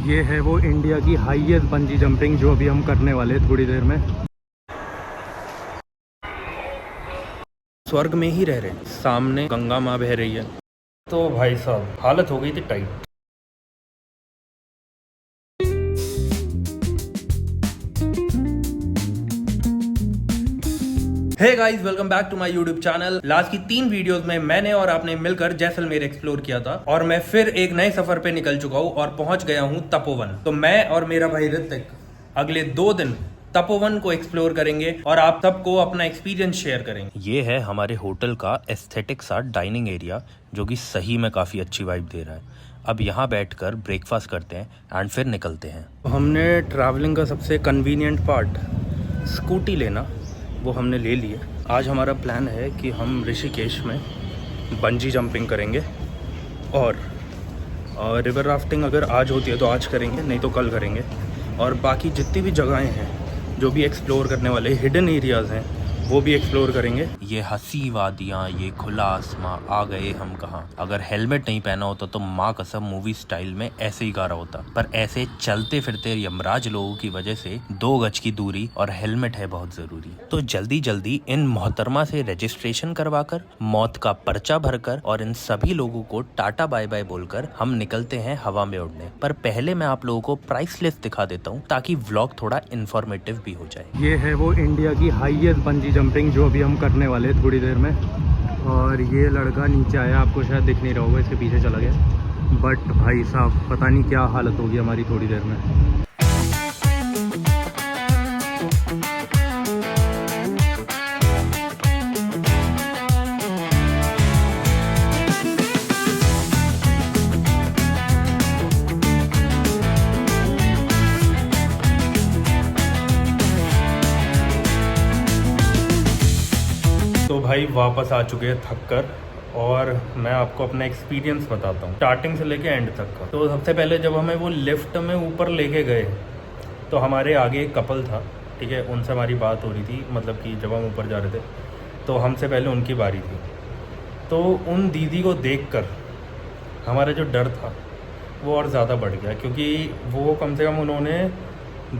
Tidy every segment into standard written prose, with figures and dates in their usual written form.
ये है वो इंडिया की हाईएस्ट बंजी जंपिंग जो अभी हम करने वाले हैं थोड़ी देर में। स्वर्ग में ही रह रहे हैं, सामने गंगा माँ बह रही है। तो भाई साहब हालत हो गई थी tight. Hey guys, welcome back to my YouTube channel. Last की 3 वीडियोस में मैंने और आपने मिलकर जैसलमेर एक्सप्लोर किया था और मैं फिर एक नए सफर पे निकल चुका हूँ और पहुंच गया हूँ तपोवन। तो मैं और मेरा भाई ऋतिक अगले 2 दिन तपोवन को एक्सप्लोर करेंगे और आप सबको अपना एक्सपीरियंस शेयर करेंगे। ये है हमारे होटल का एस्थेटिक सा डाइनिंग एरिया जो कि सही में काफ़ी अच्छी वाइब दे रहा है। अब यहाँ बैठकर ब्रेकफास्ट करते हैं एंड फिर निकलते हैं। हमने ट्रैवलिंग का सबसे कन्वीनियंट पार्ट स्कूटी लेना वो हमने ले लिए। आज हमारा प्लान है कि हम ऋषिकेश में बंजी जंपिंग करेंगे और रिवर राफ्टिंग अगर आज होती है तो आज करेंगे, नहीं तो कल करेंगे। और बाकी जितनी भी जगहें हैं जो भी एक्सप्लोर करने वाले हिडन एरियाज़ हैं वो भी एक्सप्लोर करेंगे। ये हंसी वादियाँ, ये खुला आसमां, आ गए हम कहाँ। अगर हेलमेट नहीं पहना होता तो माँ कसम मूवी स्टाइल में ऐसे ही गा रहा होता, पर ऐसे चलते फिरते यमराज लोगों की वजह से 2 गज की दूरी और हेलमेट है बहुत जरूरी। तो जल्दी जल्दी इन मोहतरमा से रजिस्ट्रेशन करवाकर, मौत का पर्चा भरकर और इन सभी लोगों को टाटा बाय बाय बोलकर हम निकलते हैं हवा में उड़ने। पर पहले मैं आप लोगों को प्राइस लिस्ट दिखा देता हूँ ताकि व्लॉग थोड़ा इन्फॉर्मेटिव भी हो जाए। ये है वो इंडिया की हाईएस्ट बंजी जंपिंग जो अभी हम करने वाले हैं थोड़ी देर में। और ये लड़का नीचे आया, आपको शायद दिख नहीं रहा होगा, इसके पीछे चला गया। बट भाई साहब पता नहीं क्या हालत होगी हमारी थोड़ी देर में। तो भाई वापस आ चुके हैं थक कर और मैं आपको अपना एक्सपीरियंस बताता हूँ स्टार्टिंग से लेके एंड तक का। तो सबसे पहले जब हमें वो लिफ्ट में ऊपर लेके गए तो हमारे आगे एक कपल था, ठीक है, उनसे हमारी बात हो रही थी, मतलब कि जब हम ऊपर जा रहे थे तो हमसे पहले उनकी बारी थी। तो उन दीदी को देखकर हमारा जो डर था वो और ज़्यादा बढ़ गया, क्योंकि वो कम से कम उन्होंने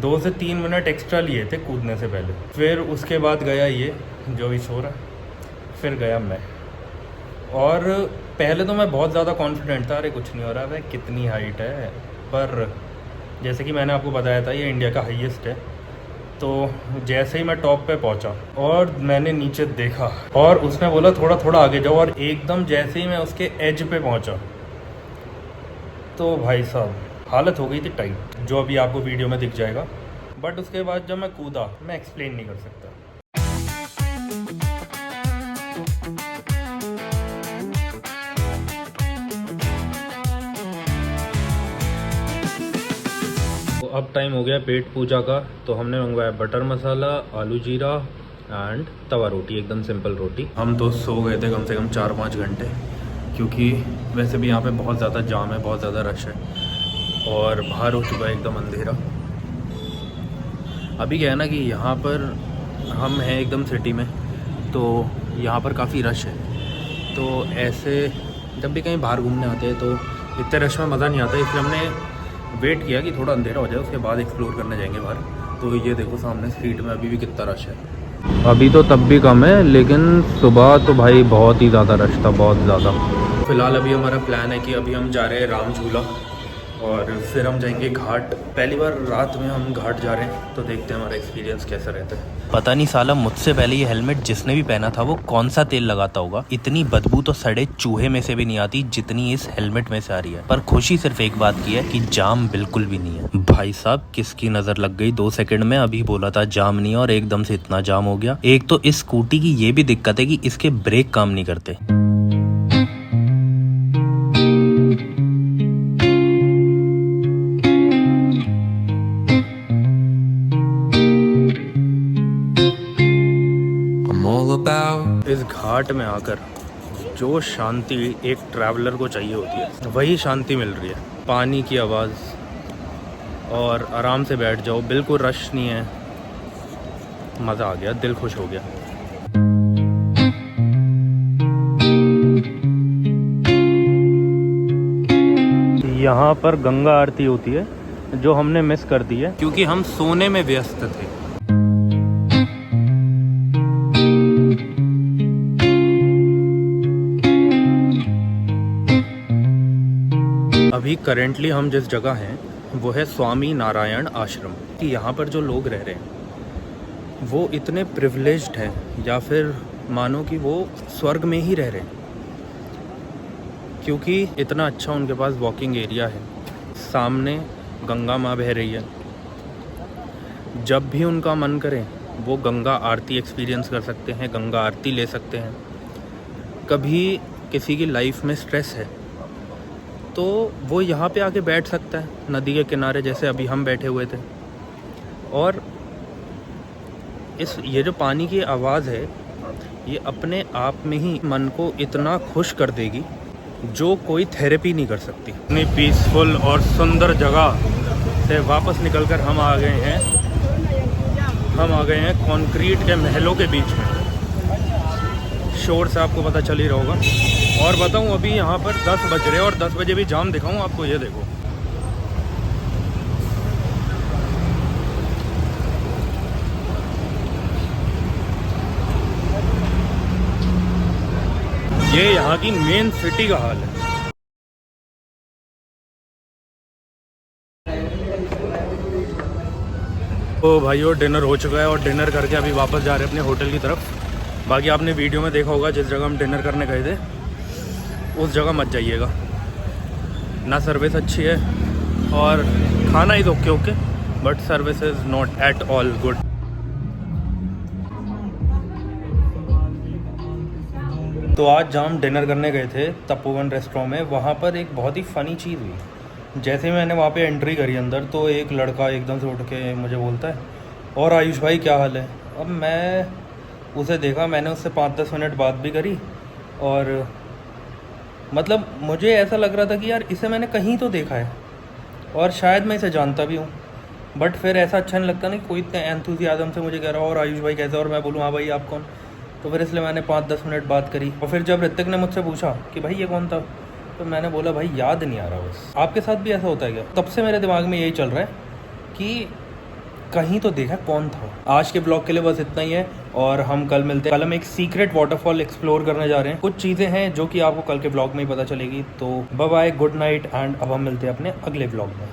2 से 3 मिनट एक्स्ट्रा लिए थे कूदने से पहले। फिर उसके बाद गया ये जो भी सो रहा, फिर गया मैं। और पहले तो मैं बहुत ज़्यादा कॉन्फिडेंट था, अरे कुछ नहीं हो रहा है, कितनी हाइट है। पर जैसे कि मैंने आपको बताया था ये इंडिया का हाईएस्ट है। तो जैसे ही मैं टॉप पे पहुंचा और मैंने नीचे देखा और उसने बोला थोड़ा थोड़ा आगे जाओ, और एकदम जैसे ही मैं उसके एज पे पहुंचा तो भाई साहब हालत हो गई थी टाइट, जो अभी आपको वीडियो में दिख जाएगा। बट उसके बाद जब मैं कूदा मैं एक्सप्लेन नहीं कर सकता। अब टाइम हो गया पेट पूजा का। तो हमने मंगवाया बटर मसाला, आलू जीरा एंड तवा रोटी, एकदम सिंपल रोटी। हम तो सो गए थे कम से कम 4-5 घंटे, क्योंकि वैसे भी यहाँ पे बहुत ज़्यादा जाम है, बहुत ज़्यादा रश है और बाहर हो चुका है एकदम अंधेरा। अभी क्या है ना कि यहाँ पर हम हैं एकदम सिटी में, तो यहाँ पर काफ़ी रश है। तो ऐसे जब भी कहीं बाहर घूमने आते हैं तो इतने रश में मज़ा नहीं आता, इसलिए हमने वेट किया कि थोड़ा अंधेरा हो जाए उसके बाद एक्सप्लोर करने जाएंगे बाहर। तो ये देखो सामने स्ट्रीट में अभी भी कितना रश है। अभी तो तब भी कम है, लेकिन सुबह तो भाई बहुत ही ज़्यादा रश था, बहुत ज़्यादा। फिलहाल अभी हमारा प्लान है कि अभी हम जा रहे हैं राम झूला और फिर हम जाएंगे घाट। पहली बार रात में हम घाट जा रहे हैं, तो देखते हैं हमारा एक्सपीरियंस कैसा रहता है। पता नहीं साला मुझसे पहले ये हेलमेट जिसने भी पहना था वो कौन सा तेल लगाता होगा। इतनी बदबू तो सड़े चूहे में से भी नहीं आती जितनी इस हेलमेट में से आ रही है। पर खुशी सिर्फ एक बात की है कि जाम बिल्कुल भी नहीं है। भाई साहब किसकी नजर लग गई 2 सेकंड में। अभी बोला था जाम नहीं है और एकदम से इतना जाम हो गया। एक तो इस स्कूटी की ये भी दिक्कत है कि इसके ब्रेक काम नहीं करते। इस घाट में आकर जो शांति एक ट्रैवलर को चाहिए होती है वही शांति मिल रही है। पानी की आवाज़ और आराम से बैठ जाओ, बिल्कुल रश नहीं है, मज़ा आ गया, दिल खुश हो गया। यहाँ पर गंगा आरती होती है जो हमने मिस कर दी है क्योंकि हम सोने में व्यस्त थे। अभी करेंटली हम जिस जगह हैं वो है स्वामी नारायण आश्रम। कि यहाँ पर जो लोग रह रहे हैं वो इतने प्रिविलेज्ड हैं या फिर मानो कि वो स्वर्ग में ही रह रहे हैं, क्योंकि इतना अच्छा उनके पास वॉकिंग एरिया है, सामने गंगा माँ बह रही है, जब भी उनका मन करे वो गंगा आरती एक्सपीरियंस कर सकते हैं, गंगा आरती ले सकते हैं। कभी किसी की लाइफ में स्ट्रेस है तो वो यहाँ पे आके बैठ सकता है नदी के किनारे, जैसे अभी हम बैठे हुए थे। और ये जो पानी की आवाज़ है ये अपने आप में ही मन को इतना खुश कर देगी जो कोई थेरेपी नहीं कर सकती। इतनी पीसफुल और सुंदर जगह से वापस निकलकर हम आ गए हैं कंक्रीट के महलों के बीच में। शोर से आपको पता चल ही रहा होगा। और बताऊं अभी यहाँ पर 10 बज रहे हैं और 10 बजे भी जाम दिखाऊं आपको, ये देखो। ये यहाँ की मेन सिटी का हाल है। तो भाइयों डिनर हो चुका है और डिनर करके अभी वापस जा रहे हैं अपने होटल की तरफ। बाकी आपने वीडियो में देखा होगा जिस जगह हम डिनर करने गए थे उस जगह मत जाइएगा, ना सर्विस अच्छी है और खाना ही okay but service is not at all good. तो आज जहाँ हम डिनर करने गए थे तपोवन रेस्टोरेंट में, वहाँ पर एक बहुत ही फ़नी चीज़ हुई। जैसे ही मैंने वहाँ पे एंट्री करी अंदर तो एक लड़का एकदम से उठ के मुझे बोलता है, और आयुष भाई क्या हाल है। अब मैं उसे देखा, मैंने उससे 5-10 मिनट बात भी करी और मतलब मुझे ऐसा लग रहा था कि यार इसे मैंने कहीं तो देखा है और शायद मैं इसे जानता भी हूँ, बट फिर ऐसा अच्छा नहीं लगता ना कि कोई इतने एंथुसियाज्म से मुझे कह रहा हो और आयुष भाई कैसे, और मैं बोलूँ हाँ भाई आप कौन। तो फिर इसलिए मैंने 5-10 मिनट बात करी और फिर जब ऋतिक ने मुझसे पूछा कि भाई ये कौन था, तो मैंने बोला भाई याद नहीं आ रहा बस। आपके साथ भी ऐसा होता है क्या? तब से मेरे दिमाग में यही चल रहा है कि कहीं तो देखा कौन था। आज के ब्लॉग के लिए बस इतना ही है और हम कल मिलते हैं। कल हम एक सीक्रेट वाटरफॉल एक्सप्लोर करने जा रहे हैं। कुछ चीज़ें हैं जो कि आपको कल के ब्लॉग में ही पता चलेगी। तो bye bye, good night and अब हम मिलते हैं अपने अगले ब्लॉग में।